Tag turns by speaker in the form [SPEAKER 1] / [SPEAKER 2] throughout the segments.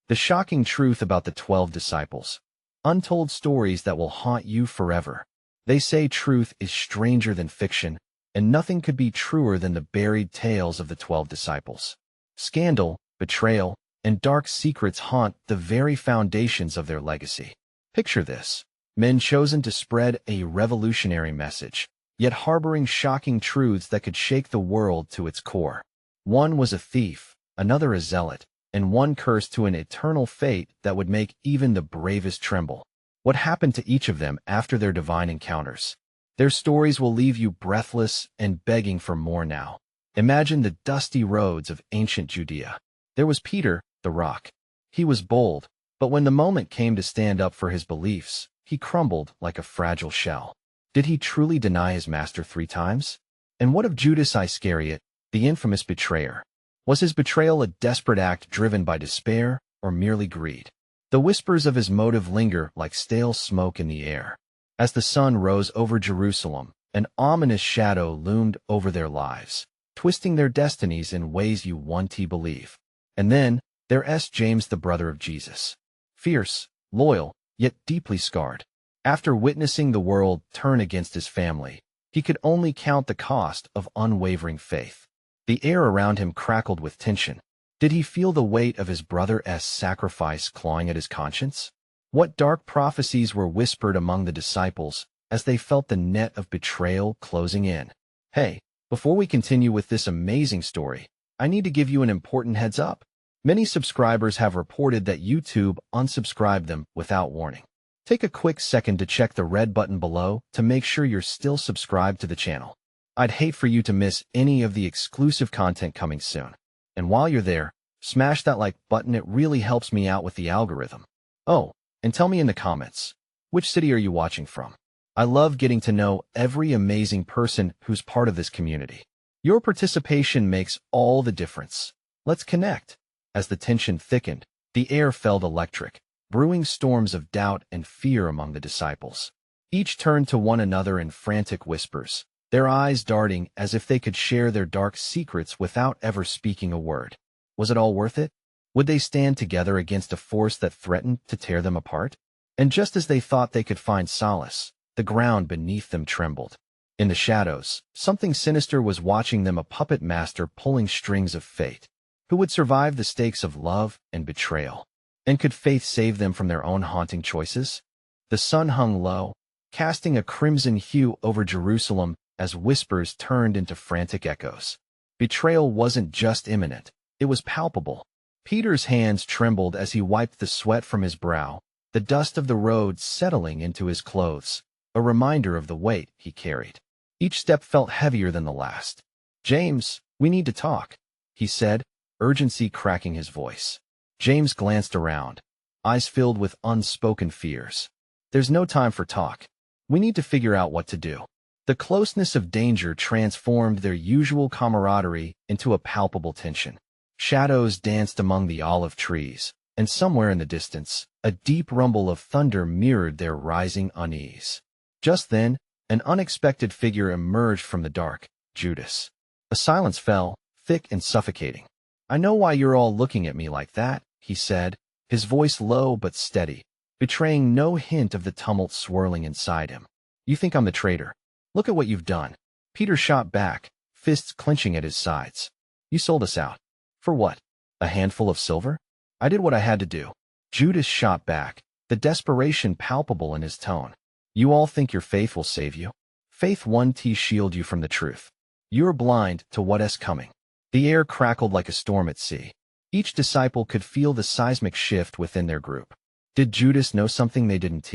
[SPEAKER 1] The shocking truth about the 12 disciples. Untold stories that will haunt you forever. They say truth is stranger than fiction, and nothing could be truer than the buried tales of the 12 disciples. Scandal, betrayal, and dark secrets haunt the very foundations of their legacy. Picture this: men chosen to spread a revolutionary message, yet harboring shocking truths that could shake the world to its core. One was a thief, another a zealot, and one cursed to an eternal fate that would make even the bravest tremble. What happened to each of them after their divine encounters? Their stories will leave you breathless and begging for more now. Imagine the dusty roads of ancient Judea. There was Peter, the rock. He was bold, but when the moment came to stand up for his beliefs, he crumbled like a fragile shell. Did he truly deny his master 3 times? And what of Judas Iscariot, the infamous betrayer? Was his betrayal a desperate act driven by despair or merely greed? The whispers of his motive linger like stale smoke in the air. As the sun rose over Jerusalem, an ominous shadow loomed over their lives, twisting their destinies in ways you won't believe. And then, there's James, the brother of Jesus. Fierce, loyal, yet deeply scarred. After witnessing the world turn against his family, he could only count the cost of unwavering faith. The air around him crackled with tension. Did he feel the weight of his brother's sacrifice clawing at his conscience? What dark prophecies were whispered among the disciples as they felt the net of betrayal closing in? Hey, before we continue with this amazing story, I need to give you an important heads up. Many subscribers have reported that YouTube unsubscribed them without warning. Take a quick second to check the red button below to make sure you're still subscribed to the channel. I'd hate for you to miss any of the exclusive content coming soon. And while you're there, smash that like button. It really helps me out with the algorithm. Oh, and tell me in the comments, which city are you watching from? I love getting to know every amazing person who's part of this community. Your participation makes all the difference. Let's connect. As the tension thickened, the air felt electric, brewing storms of doubt and fear among the disciples. Each turned to one another in frantic whispers, their eyes darting as if they could share their dark secrets without ever speaking a word. Was it all worth it? Would they stand together against a force that threatened to tear them apart? And just as they thought they could find solace, the ground beneath them trembled. In the shadows, something sinister was watching them, a puppet master pulling strings of fate. Who would survive the stakes of love and betrayal? And could faith save them from their own haunting choices? The sun hung low, casting a crimson hue over Jerusalem as whispers turned into frantic echoes. Betrayal wasn't just imminent, it was palpable. Peter's hands trembled as he wiped the sweat from his brow, the dust of the road settling into his clothes, a reminder of the weight he carried. Each step felt heavier than the last. "James, we need to talk," he said, urgency cracking his voice. James glanced around, eyes filled with unspoken fears. "There's no time for talk. We need to figure out what to do." The closeness of danger transformed their usual camaraderie into a palpable tension. Shadows danced among the olive trees, and somewhere in the distance, a deep rumble of thunder mirrored their rising unease. Just then, an unexpected figure emerged from the dark, Judas. A silence fell, thick and suffocating. "I know why you're all looking at me like that," he said, his voice low but steady, betraying no hint of the tumult swirling inside him. "You think I'm the traitor? Look at what you've done." Peter shot back, fists clenching at his sides. "You sold us out. For what? A handful of silver? I did what I had to do." Judas shot back, the desperation palpable in his tone. "You all think your faith will save you? Faith won't shield you from the truth. You're blind to what's coming." The air crackled like a storm at sea. Each disciple could feel the seismic shift within their group. Did Judas know something they didn't?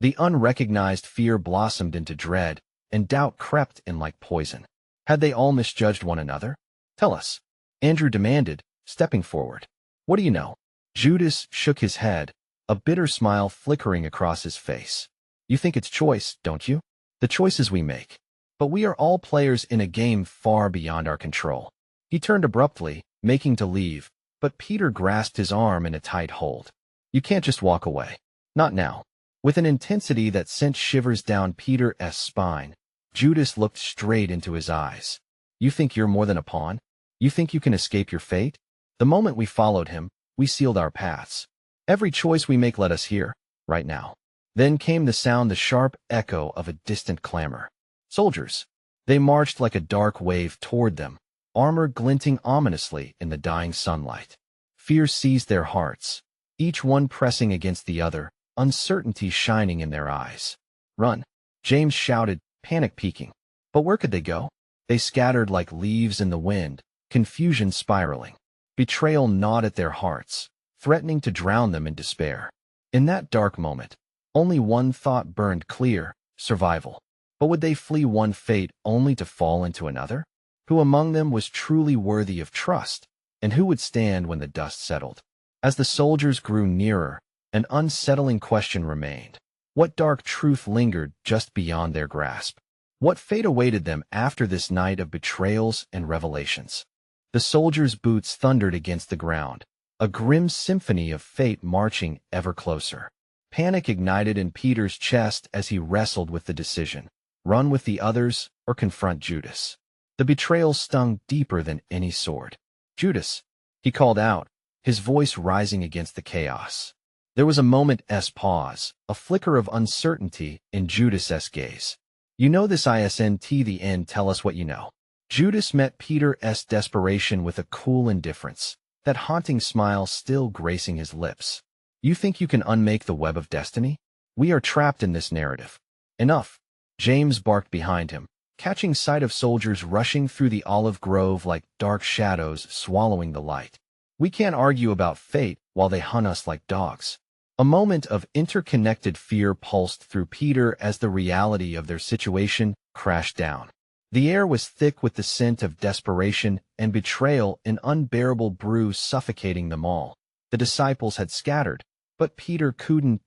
[SPEAKER 1] The unrecognized fear blossomed into dread, and doubt crept in like poison. Had they all misjudged one another? "Tell us," Andrew demanded, stepping forward. "What do you know?" Judas shook his head, a bitter smile flickering across his face. "You think it's choice, don't you? The choices we make. But we are all players in a game far beyond our control." He turned abruptly, making to leave, but Peter grasped his arm in a tight hold. "You can't just walk away. Not now." With an intensity that sent shivers down Peter's spine, Judas looked straight into his eyes. "You think you're more than a pawn? You think you can escape your fate?" The moment we followed him, we sealed our paths. Every choice we make led us here, right now. Then came the sound, the sharp echo of a distant clamor. Soldiers. They marched like a dark wave toward them, armor glinting ominously in the dying sunlight. Fear seized their hearts, each one pressing against the other, uncertainty shining in their eyes. Run! James shouted, panic peaking. But where could they go? They scattered like leaves in the wind, confusion spiraling. Betrayal gnawed at their hearts, threatening to drown them in despair. In that dark moment, only one thought burned clear: survival. But would they flee one fate only to fall into another? Who among them was truly worthy of trust, and who would stand when the dust settled? As the soldiers grew nearer, an unsettling question remained. What dark truth lingered just beyond their grasp? What fate awaited them after this night of betrayals and revelations? The soldiers' boots thundered against the ground, a grim symphony of fate marching ever closer. Panic ignited in Peter's chest as he wrestled with the decision: run with the others or confront Judas. The betrayal stung deeper than any sword. Judas, he called out, his voice rising against the chaos. There was a moment's pause, a flicker of uncertainty in Judas's gaze. You know this isn't the end, tell us what you know. Judas met Peter's desperation with a cool indifference, that haunting smile still gracing his lips. You think you can unmake the web of destiny? We are trapped in this narrative. Enough. James barked behind him, catching sight of soldiers rushing through the olive grove like dark shadows swallowing the light. We can't argue about fate while they hunt us like dogs. A moment of interconnected fear pulsed through Peter as the reality of their situation crashed down. The air was thick with the scent of desperation and betrayal, an unbearable brew suffocating them all. The disciples had scattered, but Peter couldn't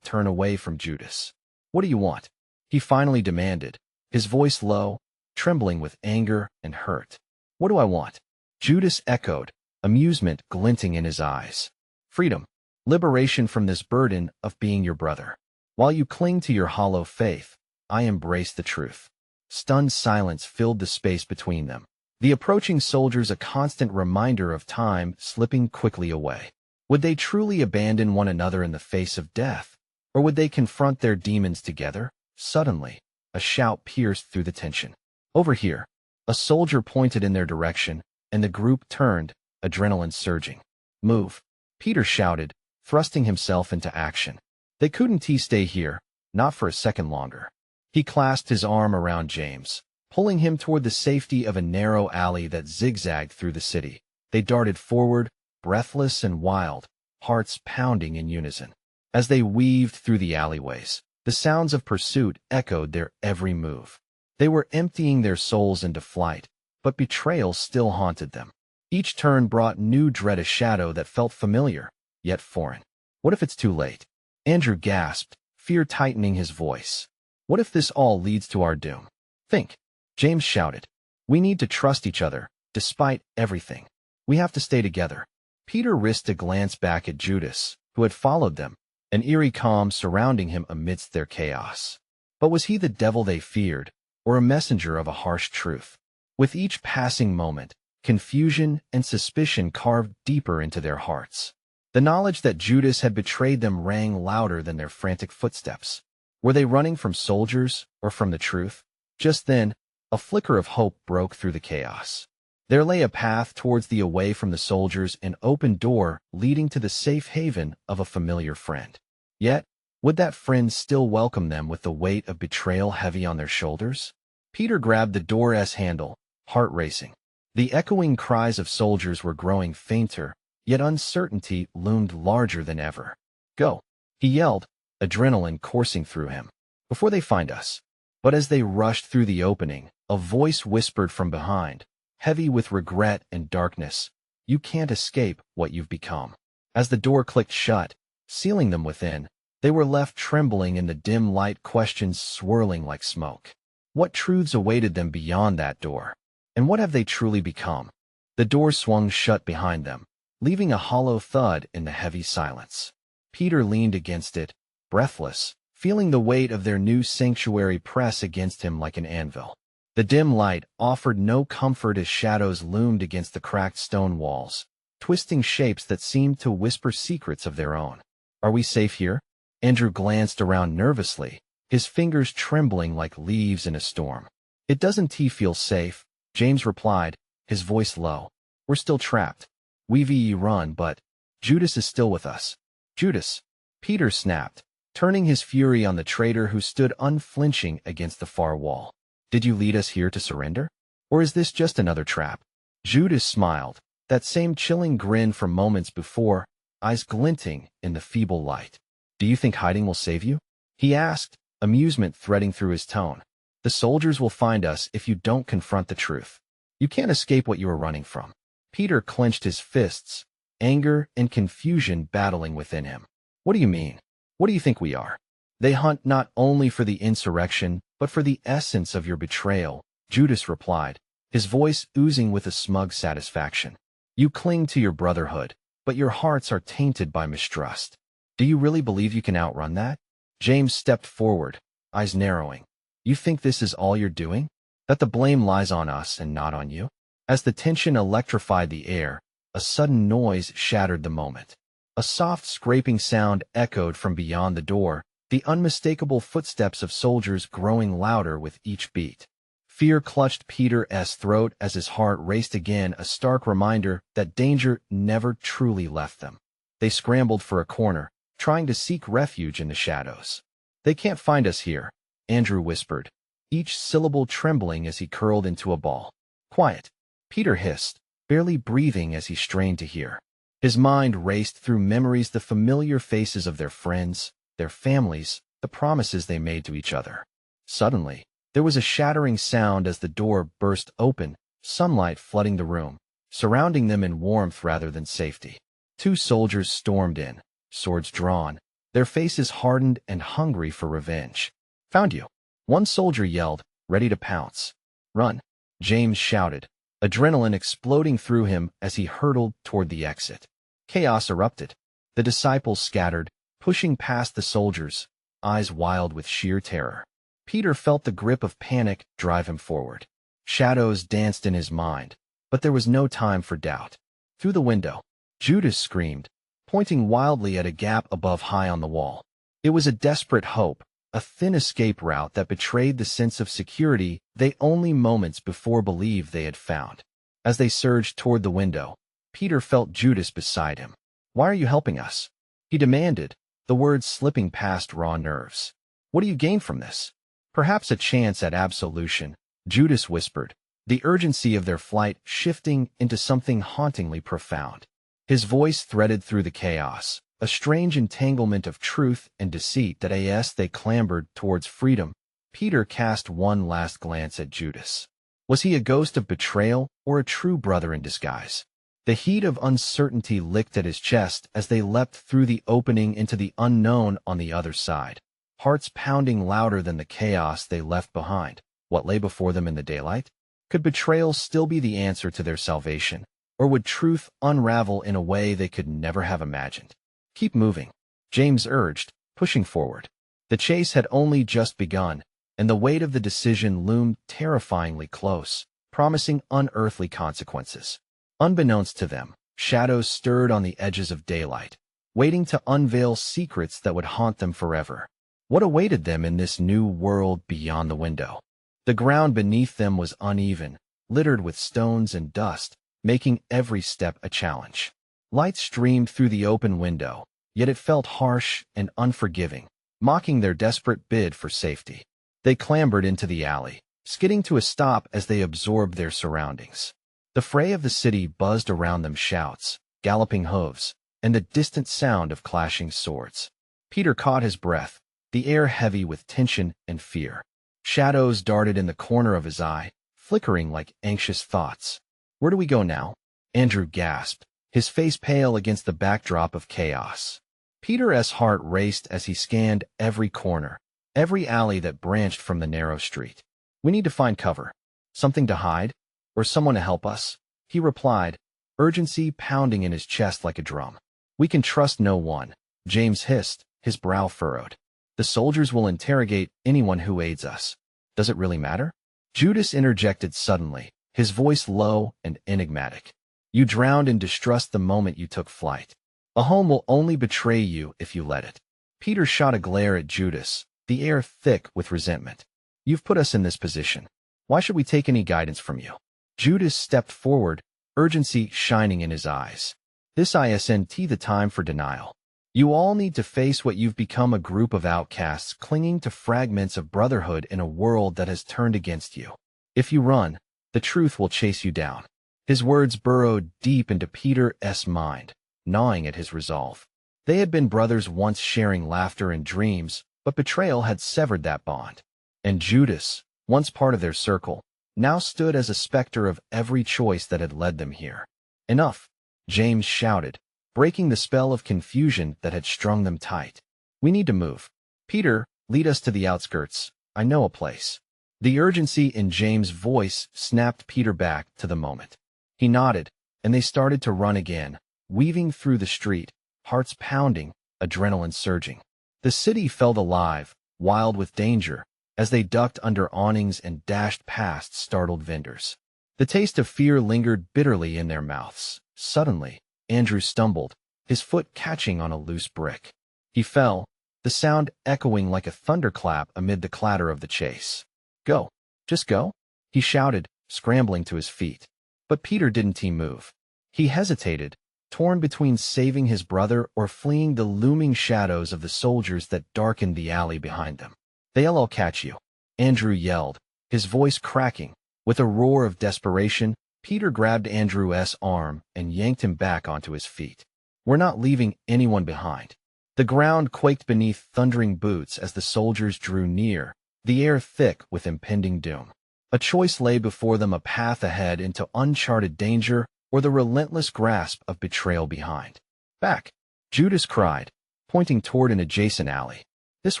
[SPEAKER 1] turn away from Judas. What do you want? He finally demanded, his voice low, trembling with anger and hurt. What do I want? Judas echoed, amusement glinting in his eyes. Freedom. Liberation from this burden of being your brother. While you cling to your hollow faith, I embrace the truth. Stunned silence filled the space between them, the approaching soldiers a constant reminder of time slipping quickly away. Would they truly abandon one another in the face of death? Or would they confront their demons together? Suddenly, a shout pierced through the tension. Over here. A soldier pointed in their direction, and the group turned, adrenaline surging. Move. Peter shouted, thrusting himself into action. They couldn't stay here, not for a second longer. He clasped his arm around James, pulling him toward the safety of a narrow alley that zigzagged through the city. They darted forward, breathless and wild, hearts pounding in unison. As they weaved through the alleyways, the sounds of pursuit echoed their every move. They were emptying their souls into flight, but betrayal still haunted them. Each turn brought new dread, a shadow that felt familiar, yet foreign. What if it's too late? Andrew gasped, fear tightening his voice. What if this all leads to our doom? Think. James shouted. We need to trust each other, despite everything. We have to stay together. Peter risked a glance back at Judas, who had followed them, an eerie calm surrounding him amidst their chaos. But was he the devil they feared, or a messenger of a harsh truth? With each passing moment, confusion and suspicion carved deeper into their hearts. The knowledge that Judas had betrayed them rang louder than their frantic footsteps. Were they running from soldiers or from the truth? Just then, a flicker of hope broke through the chaos. There lay a path towards the away from the soldiers, an open door leading to the safe haven of a familiar friend. Yet, would that friend still welcome them with the weight of betrayal heavy on their shoulders? Peter grabbed the door's handle, heart racing. The echoing cries of soldiers were growing fainter, yet uncertainty loomed larger than ever. Go, he yelled, adrenaline coursing through him. Before they find us. But as they rushed through the opening, a voice whispered from behind, heavy with regret and darkness, you can't escape what you've become. As the door clicked shut, sealing them within, they were left trembling in the dim light, questions swirling like smoke. What truths awaited them beyond that door? And what have they truly become? The door swung shut behind them, leaving a hollow thud in the heavy silence. Peter leaned against it, breathless, feeling the weight of their new sanctuary press against him like an anvil. The dim light offered no comfort as shadows loomed against the cracked stone walls, twisting shapes that seemed to whisper secrets of their own. Are we safe here? Andrew glanced around nervously, his fingers trembling like leaves in a storm. It doesn't feel safe, James replied, his voice low. We're still trapped. We've run, but Judas is still with us. Judas, Peter snapped, turning his fury on the traitor who stood unflinching against the far wall. Did you lead us here to surrender? Or is this just another trap? Judas smiled, that same chilling grin from moments before, eyes glinting in the feeble light. Do you think hiding will save you? He asked, amusement threading through his tone. The soldiers will find us if you don't confront the truth. You can't escape what you are running from. Peter clenched his fists, anger and confusion battling within him. What do you mean? What do you think we are? They hunt not only for the insurrection, but for the essence of your betrayal, Judas replied, his voice oozing with a smug satisfaction. You cling to your brotherhood, but your hearts are tainted by mistrust. Do you really believe you can outrun that? James stepped forward, eyes narrowing. You think this is all you're doing? That the blame lies on us and not on you? As the tension electrified the air, a sudden noise shattered the moment. A soft scraping sound echoed from beyond the door, the unmistakable footsteps of soldiers growing louder with each beat. Fear clutched Peter's throat as his heart raced again, a stark reminder that danger never truly left them. They scrambled for a corner, trying to seek refuge in the shadows. They can't find us here, Andrew whispered, each syllable trembling as he curled into a ball. Quiet, Peter hissed, barely breathing as he strained to hear. His mind raced through memories, the familiar faces of their friends, their families, the promises they made to each other. Suddenly, there was a shattering sound as the door burst open, sunlight flooding the room, surrounding them in warmth rather than safety. Two soldiers stormed in, swords drawn, their faces hardened and hungry for revenge. Found you. One soldier yelled, ready to pounce. Run, James shouted, adrenaline exploding through him as he hurtled toward the exit. Chaos erupted. The disciples scattered, pushing past the soldiers, eyes wild with sheer terror. Peter felt the grip of panic drive him forward. Shadows danced in his mind, but there was no time for doubt. Through the window, Judas screamed, pointing wildly at a gap above high on the wall. It was a desperate hope, a thin escape route that betrayed the sense of security they only moments before believed they had found. As they surged toward the window, Peter felt Judas beside him. Why are you helping us? He demanded, the words slipping past raw nerves. What do you gain from this? Perhaps a chance at absolution, Judas whispered, the urgency of their flight shifting into something hauntingly profound. His voice threaded through the chaos, a strange entanglement of truth and deceit that as they clambered towards freedom. Peter cast one last glance at Judas. Was he a ghost of betrayal or a true brother in disguise? The heat of uncertainty licked at his chest as they leapt through the opening into the unknown on the other side, hearts pounding louder than the chaos they left behind. What lay before them in the daylight? Could betrayal still be the answer to their salvation, or would truth unravel in a way they could never have imagined? Keep moving, James urged, pushing forward. The chase had only just begun, and the weight of the decision loomed terrifyingly close, promising unearthly consequences. Unbeknownst to them, shadows stirred on the edges of daylight, waiting to unveil secrets that would haunt them forever. What awaited them in this new world beyond the window? The ground beneath them was uneven, littered with stones and dust, making every step a challenge. Light streamed through the open window, yet it felt harsh and unforgiving, mocking their desperate bid for safety. They clambered into the alley, skidding to a stop as they absorbed their surroundings. The fray of the city buzzed around them, shouts, galloping hooves, and the distant sound of clashing swords. Peter caught his breath, the air heavy with tension and fear. Shadows darted in the corner of his eye, flickering like anxious thoughts. Where do we go now? Andrew gasped, his face pale against the backdrop of chaos. Peter's heart raced as he scanned every corner, every alley that branched from the narrow street. We need to find cover. Something to hide? Or someone to help us? He replied, urgency pounding in his chest like a drum. We can trust no one, James hissed, his brow furrowed. The soldiers will interrogate anyone who aids us. Does it really matter? Judas interjected suddenly, his voice low and enigmatic. You drowned in distrust the moment you took flight. A home will only betray you if you let it. Peter shot a glare at Judas, the air thick with resentment. You've put us in this position. Why should we take any guidance from you? Judas stepped forward, urgency shining in his eyes. This isn't the time for denial. You all need to face what you've become, a group of outcasts clinging to fragments of brotherhood in a world that has turned against you. If you run, the truth will chase you down. His words burrowed deep into Peter's mind, gnawing at his resolve. They had been brothers once, sharing laughter and dreams, but betrayal had severed that bond. And Judas, once part of their circle, now stood as a specter of every choice that had led them here. Enough, James shouted, breaking the spell of confusion that had strung them tight. We need to move. Peter, lead us to the outskirts. I know a place. The urgency in James' voice snapped Peter back to the moment. He nodded, and they started to run again, weaving through the street, hearts pounding, adrenaline surging. The city felt alive, wild with danger, as they ducked under awnings and dashed past startled vendors. The taste of fear lingered bitterly in their mouths. Suddenly, Andrew stumbled, his foot catching on a loose brick. He fell, the sound echoing like a thunderclap amid the clatter of the chase. Go. Just go, he shouted, scrambling to his feet. But Peter didn't move. He hesitated, torn between saving his brother or fleeing the looming shadows of the soldiers that darkened the alley behind them. They'll all catch you, Andrew yelled, his voice cracking. With a roar of desperation, Peter grabbed Andrew's arm and yanked him back onto his feet. We're not leaving anyone behind. The ground quaked beneath thundering boots as the soldiers drew near, the air thick with impending doom. A choice lay before them, a path ahead into uncharted danger or the relentless grasp of betrayal behind. Back, Judas cried, pointing toward an adjacent alley. This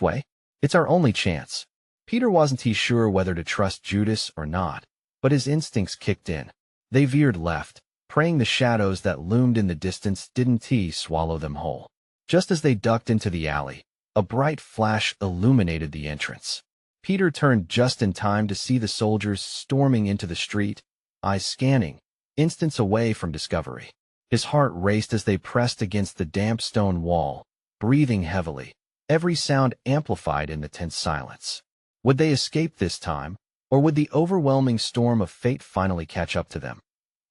[SPEAKER 1] way. It's our only chance. Peter wasn't sure whether to trust Judas or not, but his instincts kicked in. They veered left, praying the shadows that loomed in the distance didn't swallow them whole. Just as they ducked into the alley, a bright flash illuminated the entrance. Peter turned just in time to see the soldiers storming into the street, eyes scanning, instants away from discovery. His heart raced as they pressed against the damp stone wall, breathing heavily, every sound amplified in the tense silence. Would they escape this time, or would the overwhelming storm of fate finally catch up to them?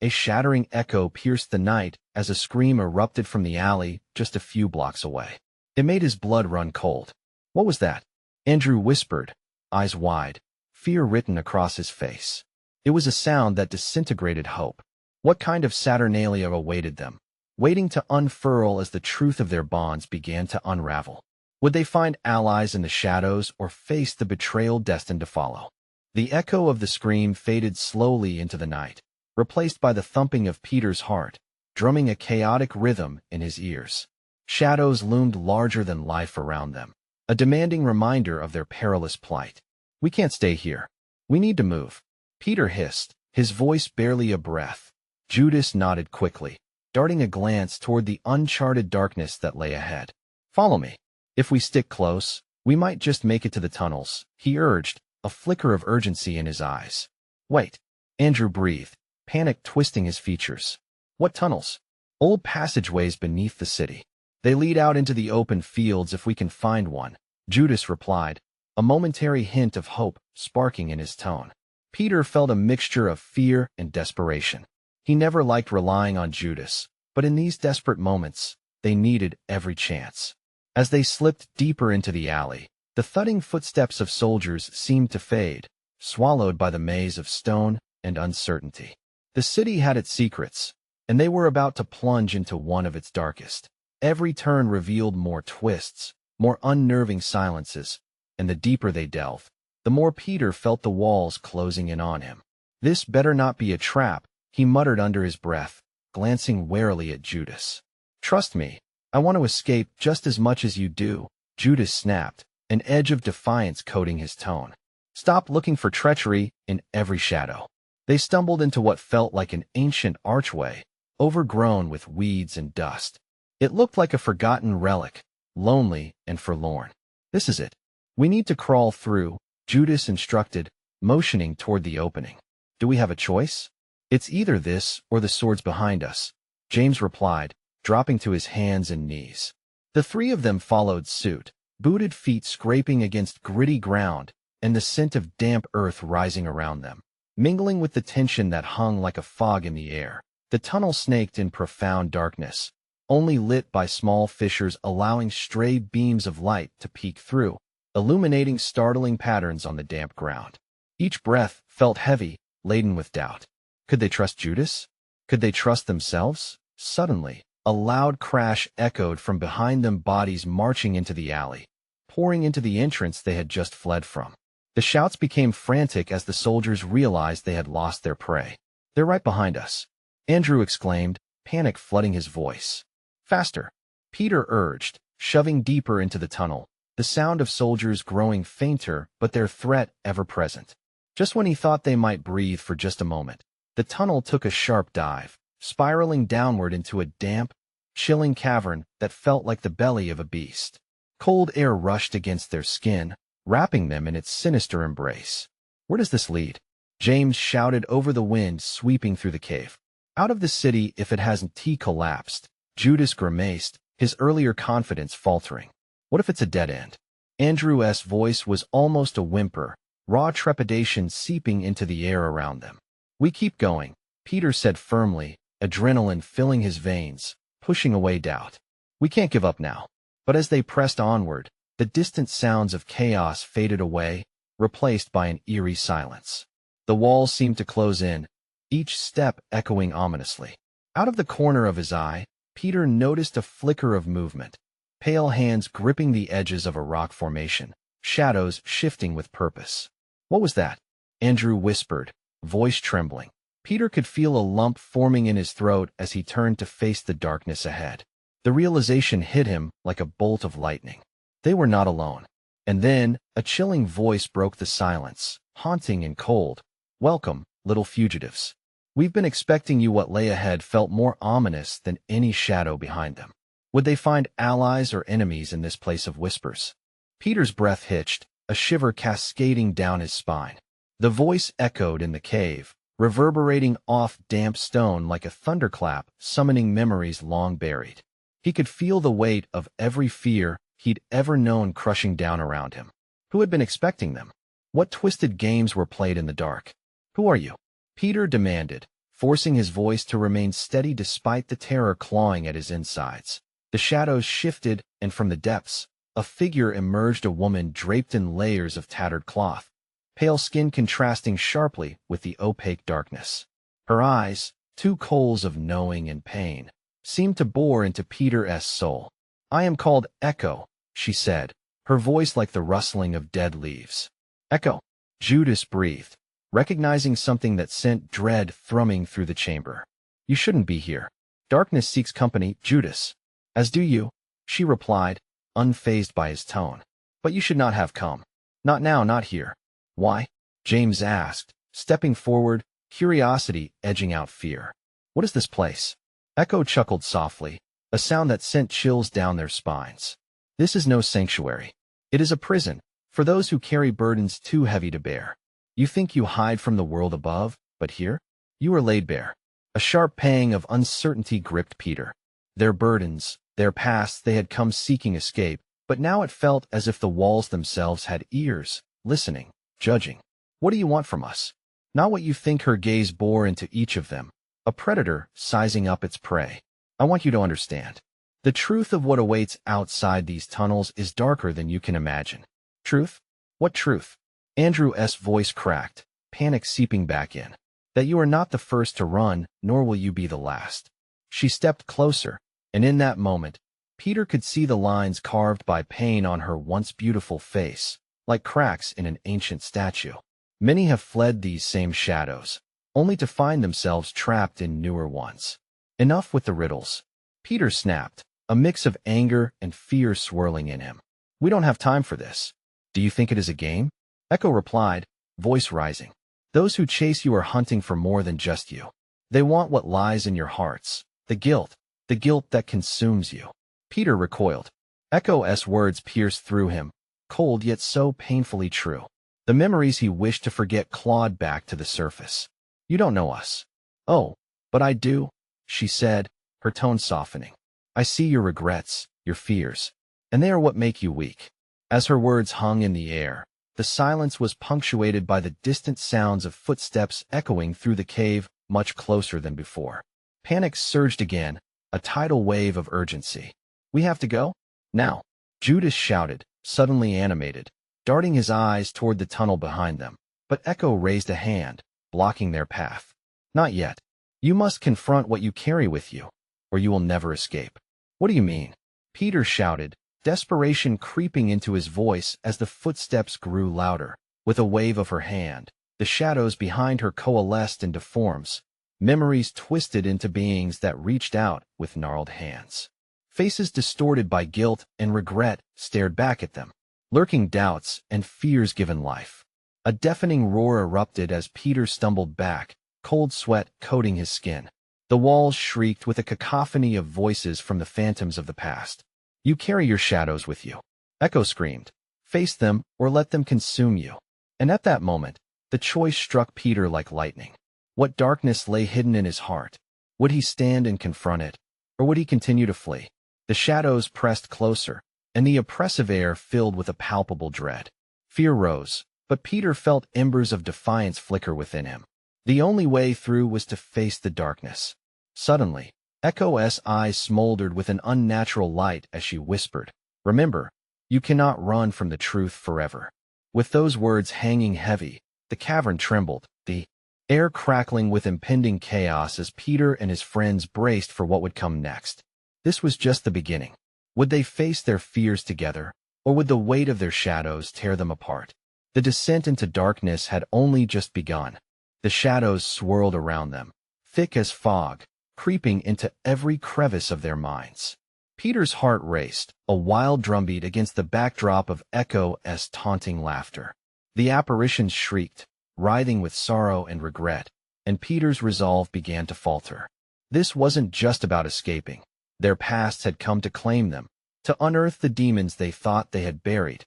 [SPEAKER 1] A shattering echo pierced the night as a scream erupted from the alley just a few blocks away. It made his blood run cold. What was that? Andrew whispered, eyes wide, fear written across his face. It was a sound that disintegrated hope. What kind of Saturnalia awaited them, waiting to unfurl as the truth of their bonds began to unravel? Would they find allies in the shadows or face the betrayal destined to follow? The echo of the scream faded slowly into the night, replaced by the thumping of Peter's heart, drumming a chaotic rhythm in his ears. Shadows loomed larger than life around them, a demanding reminder of their perilous plight. We can't stay here. We need to move. Peter hissed, his voice barely a breath. Judas nodded quickly, darting a glance toward the uncharted darkness that lay ahead. Follow me. If we stick close, we might just make it to the tunnels, he urged, a flicker of urgency in his eyes. Wait, Andrew breathed, panic twisting his features. What tunnels? Old passageways beneath the city. They lead out into the open fields if we can find one, Judas replied, a momentary hint of hope sparking in his tone. Peter felt a mixture of fear and desperation. He never liked relying on Judas, but in these desperate moments, they needed every chance. As they slipped deeper into the alley, the thudding footsteps of soldiers seemed to fade, swallowed by the maze of stone and uncertainty. The city had its secrets, and they were about to plunge into one of its darkest. Every turn revealed more twists, more unnerving silences, and the deeper they delved, the more Peter felt the walls closing in on him. This better not be a trap, he muttered under his breath, glancing warily at Judas. Trust me, I want to escape just as much as you do, Judas snapped, an edge of defiance coating his tone. Stop looking for treachery in every shadow. They stumbled into what felt like an ancient archway, overgrown with weeds and dust. It looked like a forgotten relic, lonely and forlorn. This is it. We need to crawl through, Judas instructed, motioning toward the opening. Do we have a choice? It's either this or the swords behind us, James replied, dropping to his hands and knees. The three of them followed suit, booted feet scraping against gritty ground and the scent of damp earth rising around them, mingling with the tension that hung like a fog in the air. The tunnel snaked in profound darkness, only lit by small fissures allowing stray beams of light to peek through, illuminating startling patterns on the damp ground. Each breath felt heavy, laden with doubt. Could they trust Judas? Could they trust themselves? Suddenly, a loud crash echoed from behind them, bodies marching into the alley, pouring into the entrance they had just fled from. The shouts became frantic as the soldiers realized they had lost their prey. "They're right behind us," Andrew exclaimed, panic flooding his voice. "Faster," Peter urged, shoving deeper into the tunnel, the sound of soldiers growing fainter but their threat ever present. Just when he thought they might breathe for just a moment, the tunnel took a sharp dive, spiraling downward into a damp, chilling cavern that felt like the belly of a beast. Cold air rushed against their skin, wrapping them in its sinister embrace. "Where does this lead?" James shouted over the wind sweeping through the cave. "Out of the city if it hasn't collapsed," Judas grimaced, his earlier confidence faltering. "What if it's a dead end?" Andrew's voice was almost a whimper, raw trepidation seeping into the air around them. "We keep going," Peter said firmly, adrenaline filling his veins, pushing away doubt. "We can't give up now." But as they pressed onward, the distant sounds of chaos faded away, replaced by an eerie silence. The walls seemed to close in, each step echoing ominously. Out of the corner of his eye, Peter noticed a flicker of movement, pale hands gripping the edges of a rock formation, shadows shifting with purpose. "What was that?" Andrew whispered, voice trembling. Peter could feel a lump forming in his throat as he turned to face the darkness ahead. The realization hit him like a bolt of lightning. They were not alone. And then, a chilling voice broke the silence, haunting and cold. "Welcome, little fugitives. We've been expecting you." What lay ahead felt more ominous than any shadow behind them. Would they find allies or enemies in this place of whispers? Peter's breath hitched, a shiver cascading down his spine. The voice echoed in the cave, reverberating off damp stone like a thunderclap, summoning memories long buried. He could feel the weight of every fear he'd ever known crushing down around him. Who had been expecting them? What twisted games were played in the dark? "Who are you?" Peter demanded, forcing his voice to remain steady despite the terror clawing at his insides. The shadows shifted, and from the depths, a figure emerged, a woman draped in layers of tattered cloth, pale skin contrasting sharply with the opaque darkness. Her eyes, two coals of knowing and pain, seemed to bore into Peter's soul. "I am called Echo," she said, her voice like the rustling of dead leaves. "Echo," Judas breathed, recognizing something that sent dread thrumming through the chamber. "You shouldn't be here. Darkness seeks company, Judas." "As do you," she replied, unfazed by his tone. "But you should not have come. Not now, not here." "Why?" James asked, stepping forward, curiosity edging out fear. "What is this place?" Echo chuckled softly, a sound that sent chills down their spines. "This is no sanctuary. It is a prison, for those who carry burdens too heavy to bear. You think you hide from the world above, but here, you are laid bare." A sharp pang of uncertainty gripped Peter. Their burdens, their past, they had come seeking escape, but now it felt as if the walls themselves had ears, listening, judging. "What do you want from us?" "Not what you think." Her gaze bore into each of them, a predator sizing up its prey. "I want you to understand. The truth of what awaits outside these tunnels is darker than you can imagine." "Truth? What truth?" Andrew's voice cracked, panic seeping back in. "That you are not the first to run, nor will you be the last." She stepped closer, and in that moment, Peter could see the lines carved by pain on her once beautiful face, like cracks in an ancient statue. Many have fled these same shadows, only to find themselves trapped in newer ones. "Enough with the riddles," Peter snapped, a mix of anger and fear swirling in him. "We don't have time for this." "Do you think it is a game?" Echo replied, voice rising. "Those who chase you are hunting for more than just you. They want what lies in your hearts, the guilt that consumes you." Peter recoiled. Echo's words pierced through him, cold yet so painfully true. The memories he wished to forget clawed back to the surface. "You don't know us." "Oh, but I do," she said, her tone softening. "I see your regrets, your fears, and they are what make you weak." As her words hung in the air, the silence was punctuated by the distant sounds of footsteps echoing through the cave much closer than before. Panic surged again, a tidal wave of urgency. "We have to go? Now!" Judas shouted, suddenly animated, darting his eyes toward the tunnel behind them. But Echo raised a hand, blocking their path. "Not yet. You must confront what you carry with you, or you will never escape." "What do you mean?" Peter shouted, desperation creeping into his voice as the footsteps grew louder. With a wave of her hand, the shadows behind her coalesced into forms, memories twisted into beings that reached out with gnarled hands. Faces distorted by guilt and regret stared back at them, lurking doubts and fears given life. A deafening roar erupted as Peter stumbled back, cold sweat coating his skin. The walls shrieked with a cacophony of voices from the phantoms of the past. "You carry your shadows with you," Echo screamed. "Face them or let them consume you." And at that moment, the choice struck Peter like lightning. What darkness lay hidden in his heart? Would he stand and confront it, or would he continue to flee? The shadows pressed closer, and the oppressive air filled with a palpable dread. Fear rose, but Peter felt embers of defiance flicker within him. The only way through was to face the darkness. Suddenly, Echo's eyes smoldered with an unnatural light as she whispered, "Remember, you cannot run from the truth forever." With those words hanging heavy, the cavern trembled, the air crackling with impending chaos as Peter and his friends braced for what would come next. This was just the beginning. Would they face their fears together, or would the weight of their shadows tear them apart? The descent into darkness had only just begun. The shadows swirled around them, thick as fog, creeping into every crevice of their minds. Peter's heart raced, a wild drumbeat against the backdrop of Echo's taunting laughter. The apparitions shrieked, writhing with sorrow and regret, and Peter's resolve began to falter. This wasn't just about escaping. Their pasts had come to claim them, to unearth the demons they thought they had buried.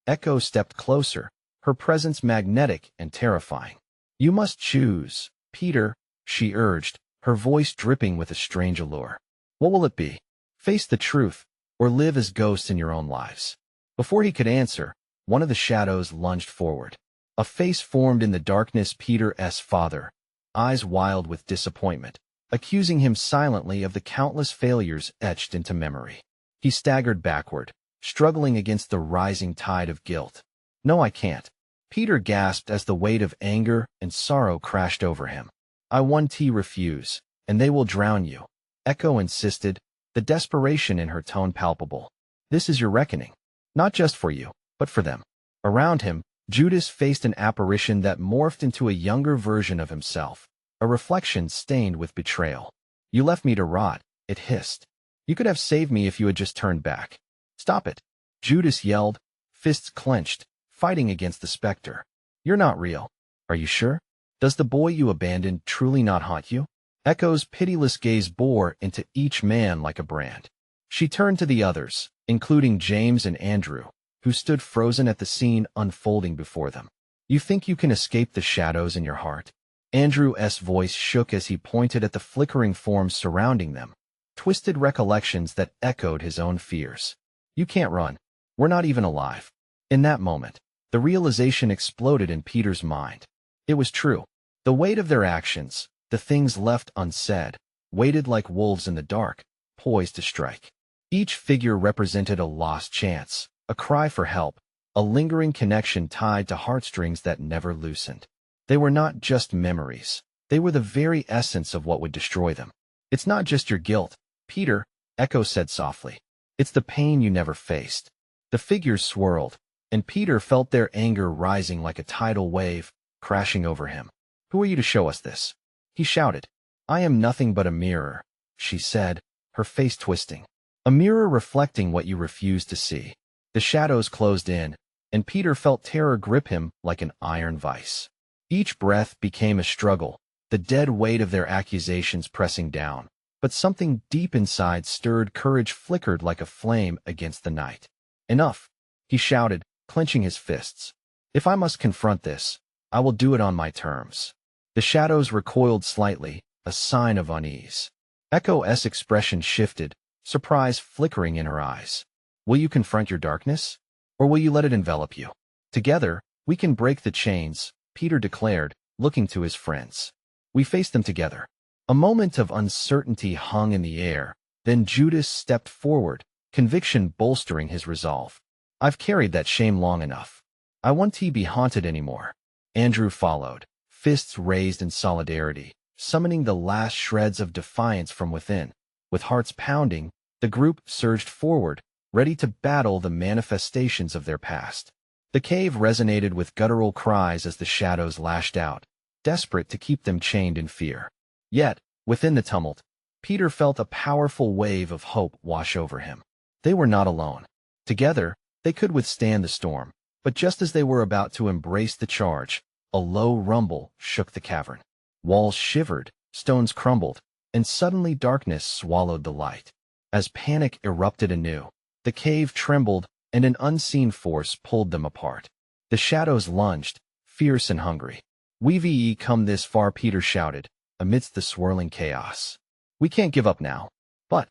[SPEAKER 1] Echo stepped closer, her presence magnetic and terrifying. "You must choose, Peter," she urged, her voice dripping with a strange allure. "What will it be? Face the truth, or live as ghosts in your own lives?" Before he could answer, one of the shadows lunged forward. A face formed in the darkness, Peter's father, eyes wild with disappointment, accusing him silently of the countless failures etched into memory. He staggered backward, struggling against the rising tide of guilt. "No, I can't," Peter gasped as the weight of anger and sorrow crashed over him. "I won't refuse, and they will drown you," Echo insisted, the desperation in her tone palpable. "This is your reckoning. Not just for you, but for them." Around him, Judas faced an apparition that morphed into a younger version of himself, a reflection stained with betrayal. "You left me to rot," it hissed. "You could have saved me if you had just turned back." "Stop it," Judas yelled, fists clenched, fighting against the specter. "You're not real. Are you sure? Does the boy you abandoned truly not haunt you?" Echo's pitiless gaze bore into each man like a brand. She turned to the others, including James and Andrew, who stood frozen at the scene unfolding before them. "You think you can escape the shadows in your heart?" Andrew's voice shook as he pointed at the flickering forms surrounding them, twisted recollections that echoed his own fears. "You can't run. We're not even alive." In that moment, the realization exploded in Peter's mind. It was true. The weight of their actions, the things left unsaid, waited like wolves in the dark, poised to strike. Each figure represented a lost chance, a cry for help, a lingering connection tied to heartstrings that never loosened. They were not just memories. They were the very essence of what would destroy them. "It's not just your guilt, Peter," Echo said softly. "It's the pain you never faced." The figures swirled, and Peter felt their anger rising like a tidal wave, crashing over him. "Who are you to show us this?" he shouted. "I am nothing but a mirror," she said, her face twisting. "A mirror reflecting what you refuse to see." The shadows closed in, and Peter felt terror grip him like an iron vice. Each breath became a struggle, the dead weight of their accusations pressing down. But something deep inside stirred, courage flickered like a flame against the night. "Enough," he shouted, clenching his fists. "If I must confront this, I will do it on my terms." The shadows recoiled slightly, a sign of unease. Echo's expression shifted, surprise flickering in her eyes. Will you confront your darkness? Or will you let it envelop you? Together, we can break the chains, Peter declared, looking to his friends. We faced them together. A moment of uncertainty hung in the air, then Judas stepped forward, conviction bolstering his resolve. I've carried that shame long enough. I won't be haunted anymore. Andrew followed, fists raised in solidarity, summoning the last shreds of defiance from within. With hearts pounding, the group surged forward, ready to battle the manifestations of their past. The cave resonated with guttural cries as the shadows lashed out, desperate to keep them chained in fear. Yet, within the tumult, Peter felt a powerful wave of hope wash over him. They were not alone. Together, they could withstand the storm, but just as they were about to embrace the charge, a low rumble shook the cavern. Walls shivered, stones crumbled, and suddenly darkness swallowed the light. As panic erupted anew, the cave trembled and an unseen force pulled them apart. The shadows lunged, fierce and hungry. We've come this far, Peter shouted, amidst the swirling chaos. We can't give up now. But,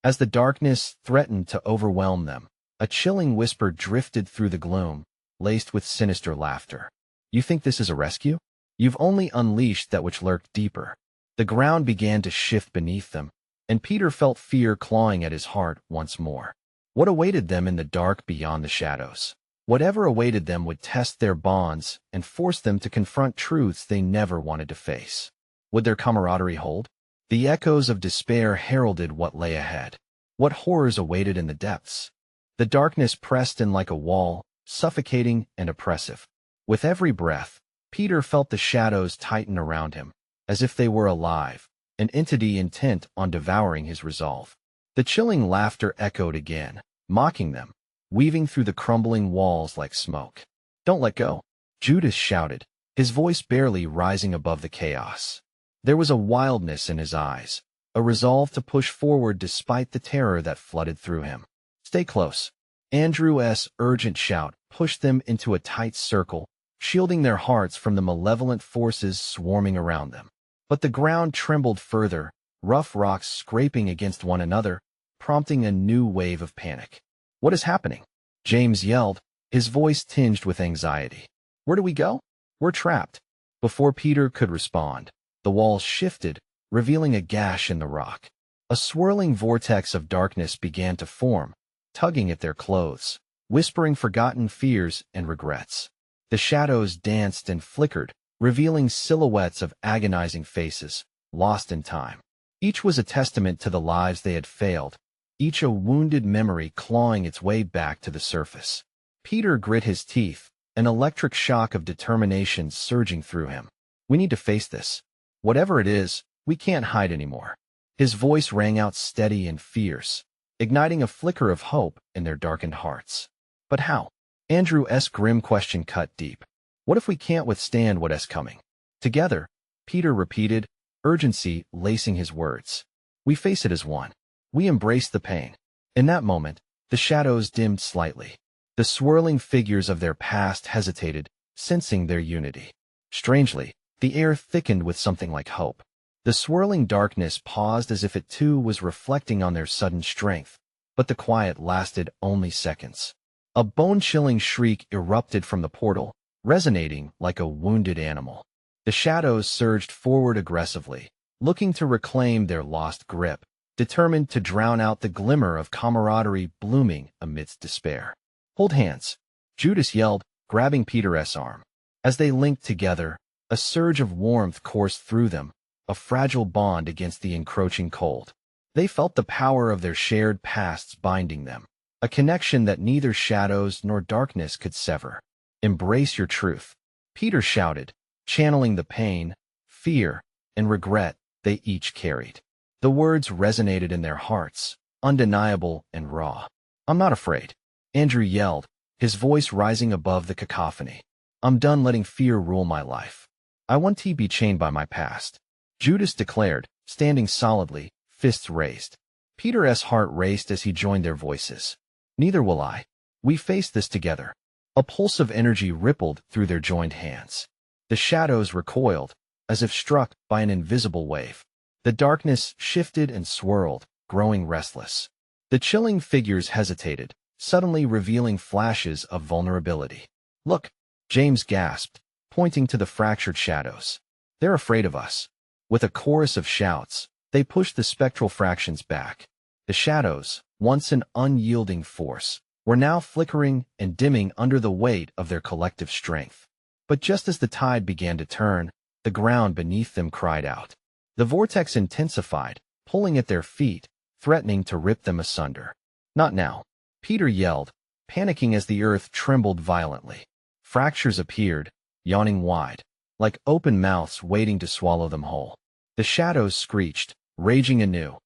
[SPEAKER 1] as the darkness threatened to overwhelm them, a chilling whisper drifted through the gloom, laced with sinister laughter. You think this is a rescue? You've only unleashed that which lurked deeper. The ground began to shift beneath them, and Peter felt fear clawing at his heart once more. What awaited them in the dark beyond the shadows? Whatever awaited them would test their bonds and force them to confront truths they never wanted to face. Would their camaraderie hold? The echoes of despair heralded what lay ahead. What horrors awaited in the depths? The darkness pressed in like a wall, suffocating and oppressive. With every breath, Peter felt the shadows tighten around him, as if they were alive, an entity intent on devouring his resolve. The chilling laughter echoed again, mocking them, weaving through the crumbling walls like smoke. Don't let go, Judas shouted, his voice barely rising above the chaos. There was a wildness in his eyes, a resolve to push forward despite the terror that flooded through him. Stay close. Andrew's urgent shout pushed them into a tight circle, shielding their hearts from the malevolent forces swarming around them. But the ground trembled further, rough rocks scraping against one another, prompting a new wave of panic. What is happening? James yelled, his voice tinged with anxiety. Where do we go? We're trapped. Before Peter could respond, the walls shifted, revealing a gash in the rock. A swirling vortex of darkness began to form, tugging at their clothes, whispering forgotten fears and regrets. The shadows danced and flickered, revealing silhouettes of agonizing faces, lost in time. Each was a testament to the lives they had failed, each a wounded memory clawing its way back to the surface. Peter grit his teeth, an electric shock of determination surging through him. We need to face this. Whatever it is, we can't hide anymore. His voice rang out steady and fierce, igniting a flicker of hope in their darkened hearts. But how? Andrew's grim question cut deep. What if we can't withstand what's coming? Together, Peter repeated, urgency lacing his words. We face it as one. We embrace the pain. In that moment, the shadows dimmed slightly. The swirling figures of their past hesitated, sensing their unity. Strangely, the air thickened with something like hope. The swirling darkness paused as if it too was reflecting on their sudden strength, but the quiet lasted only seconds. A bone-chilling shriek erupted from the portal, resonating like a wounded animal. The shadows surged forward aggressively, looking to reclaim their lost grip, determined to drown out the glimmer of camaraderie blooming amidst despair. Hold hands, Judas yelled, grabbing Peter's arm. As they linked together, a surge of warmth coursed through them, a fragile bond against the encroaching cold. They felt the power of their shared pasts binding them, a connection that neither shadows nor darkness could sever. Embrace your truth, Peter shouted, channeling the pain, fear, and regret they each carried. The words resonated in their hearts, undeniable and raw. I'm not afraid, Andrew yelled, his voice rising above the cacophony. I'm done letting fear rule my life. I want to be chained by my past, Judas declared, standing solidly, fists raised. Peter's heart raced as he joined their voices. Neither will I. We face this together. A pulse of energy rippled through their joined hands. The shadows recoiled, as if struck by an invisible wave. The darkness shifted and swirled, growing restless. The chilling figures hesitated, suddenly revealing flashes of vulnerability. "Look," James gasped, pointing to the fractured shadows. "They're afraid of us." With a chorus of shouts, they pushed the spectral fractions back. The shadows, once an unyielding force, were now flickering and dimming under the weight of their collective strength. But just as the tide began to turn, the ground beneath them cried out. The vortex intensified, pulling at their feet, threatening to rip them asunder. "Not now," Peter yelled, panicking as the earth trembled violently. Fractures appeared, yawning wide, like open mouths waiting to swallow them whole. The shadows screeched, raging anew.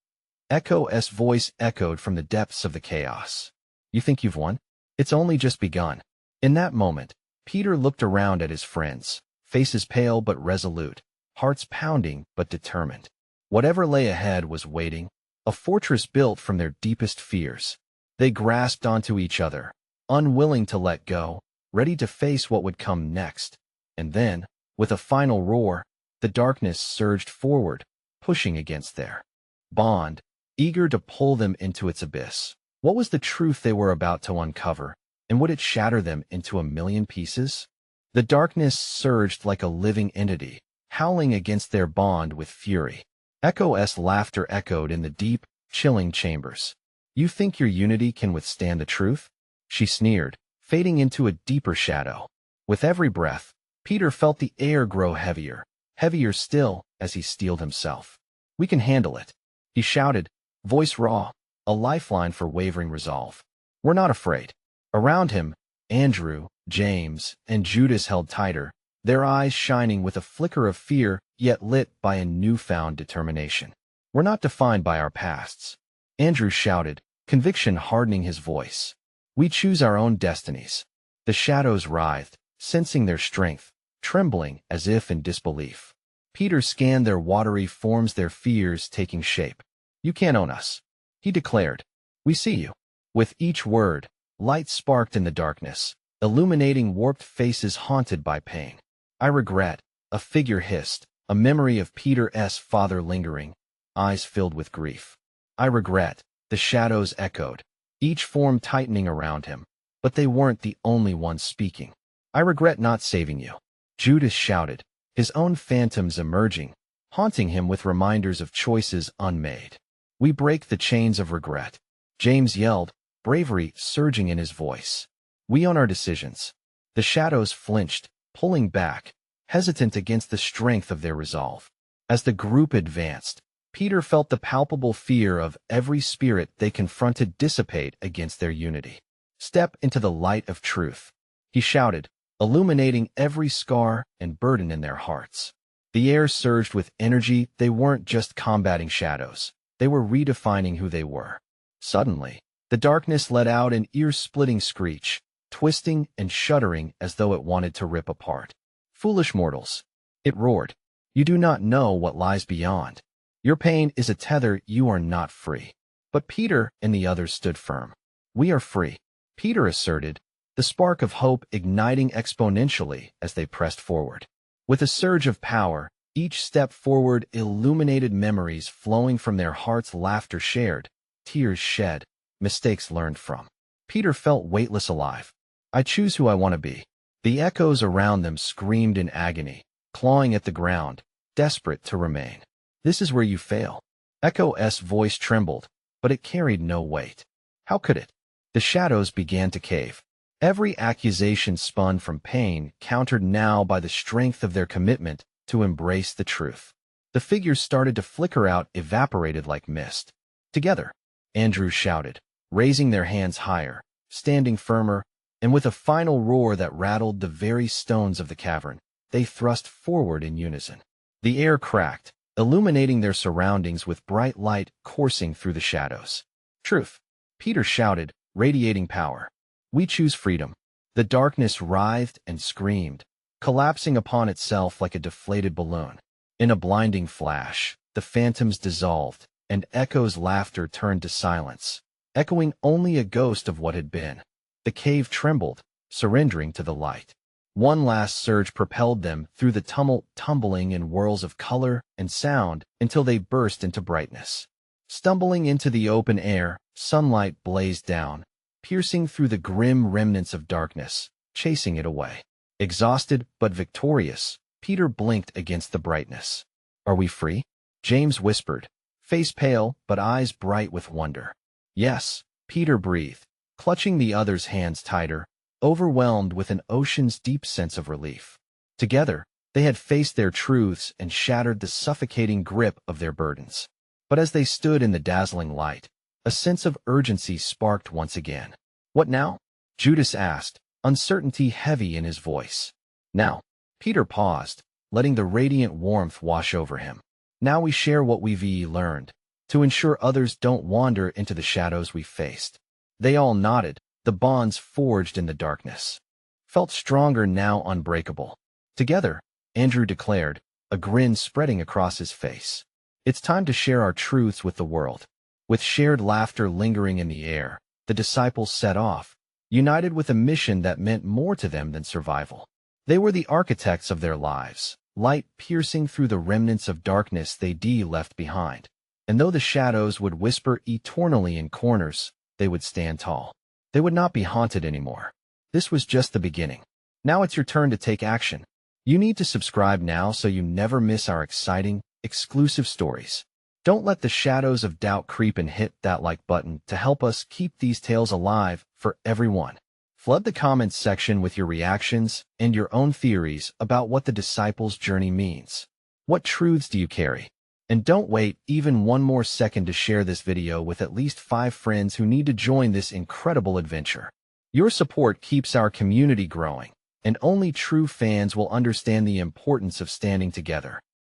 [SPEAKER 1] Echo's voice echoed from the depths of the chaos. "You think you've won? It's only just begun." In that moment, Peter looked around at his friends, faces pale but resolute, hearts pounding but determined. Whatever lay ahead was waiting, a fortress built from their deepest fears. They grasped onto each other, unwilling to let go, ready to face what would come next. And then, with a final roar, the darkness surged forward, pushing against their bond, eager to pull them into its abyss. What was the truth they were about to uncover, and would it shatter them into a million pieces? The darkness surged like a living entity, howling against their bond with fury. Echo's laughter echoed in the deep, chilling chambers. "You think your unity can withstand the truth?" she sneered, fading into a deeper shadow. With every breath, Peter felt the air grow heavier, heavier still as he steeled himself. "We can handle it," he shouted, voice raw, a lifeline for wavering resolve. "We're not afraid." Around him, Andrew, James, and Judas held tighter, their eyes shining with a flicker of fear yet lit by a newfound determination. "We're not defined by our pasts," Andrew shouted, conviction hardening his voice. "We choose our own destinies." The shadows writhed, sensing their strength, trembling as if in disbelief. Peter scanned their watery forms, their fears taking shape. "You can't own us," he declared. "We see you." With each word, light sparked in the darkness, illuminating warped faces haunted by pain. "I regret," a figure hissed, a memory of Peter's father lingering, eyes filled with grief. "I regret," the shadows echoed, each form tightening around him, but they weren't the only ones speaking. "I regret not saving you," Judas shouted, his own phantoms emerging, haunting him with reminders of choices unmade. "We break the chains of regret," James yelled, bravery surging in his voice. "We own our decisions." The shadows flinched, pulling back, hesitant against the strength of their resolve. As the group advanced, Peter felt the palpable fear of every spirit they confronted dissipate against their unity. "Step into the light of truth," he shouted, illuminating every scar and burden in their hearts. The air surged with energy. They weren't just combating shadows. They were redefining who they were. Suddenly, the darkness let out an ear-splitting screech, twisting and shuddering as though it wanted to rip apart. "Foolish mortals," it roared, "you do not know what lies beyond. Your pain is a tether. You are not free." But Peter and the others stood firm. "We are free," Peter asserted, the spark of hope igniting exponentially as they pressed forward. With a surge of power, each step forward illuminated memories flowing from their hearts, laughter shared, tears shed, mistakes learned from. Peter felt weightless, alive. "I choose who I want to be." The echoes around them screamed in agony, clawing at the ground, desperate to remain. "This is where you fail." Echo's voice trembled, but it carried no weight. How could it? The shadows began to cave. Every accusation spun from pain, countered now by the strength of their commitment to embrace the truth. The figures started to flicker out, evaporated like mist. "Together," Andrew shouted, raising their hands higher, standing firmer, and with a final roar that rattled the very stones of the cavern, they thrust forward in unison. The air cracked, illuminating their surroundings with bright light coursing through the shadows. "Truth," Peter shouted, radiating power. "We choose freedom." The darkness writhed and screamed, collapsing upon itself like a deflated balloon. In a blinding flash, the phantoms dissolved, and Echo's laughter turned to silence, echoing only a ghost of what had been. The cave trembled, surrendering to the light. One last surge propelled them through the tumult, tumbling in whirls of color and sound until they burst into brightness. Stumbling into the open air, sunlight blazed down, piercing through the grim remnants of darkness, chasing it away. Exhausted but victorious, Peter blinked against the brightness. "Are we free?" James whispered, face pale but eyes bright with wonder. "Yes," Peter breathed, clutching the other's hands tighter, overwhelmed with an ocean's deep sense of relief. Together, they had faced their truths and shattered the suffocating grip of their burdens. But as they stood in the dazzling light, a sense of urgency sparked once again. "What now?" Judas asked, uncertainty heavy in his voice. "Now," Peter paused, letting the radiant warmth wash over him. "Now we share what we've learned, to ensure others don't wander into the shadows we faced." They all nodded, the bonds forged in the darkness felt stronger now, unbreakable. Together, Andrew declared, a grin spreading across his face. "It's time to share our truths with the world." With shared laughter lingering in the air, the disciples set off, united with a mission that meant more to them than survival. They were the architects of their lives, light piercing through the remnants of darkness they'd left behind. And though the shadows would whisper eternally in corners, they would stand tall. They would not be haunted anymore. This was just the beginning. Now it's your turn to take action. You need to subscribe now so you never miss our exciting, exclusive stories. Don't let the shadows of doubt creep, and hit that like button to help us keep these tales alive for everyone. Flood the comments section with your reactions and your own theories about what the disciples' journey means. What truths do you carry? And don't wait even one more second to share this video with at least 5 friends who need to join this incredible adventure. Your support keeps our community growing, and only true fans will understand the importance of standing together.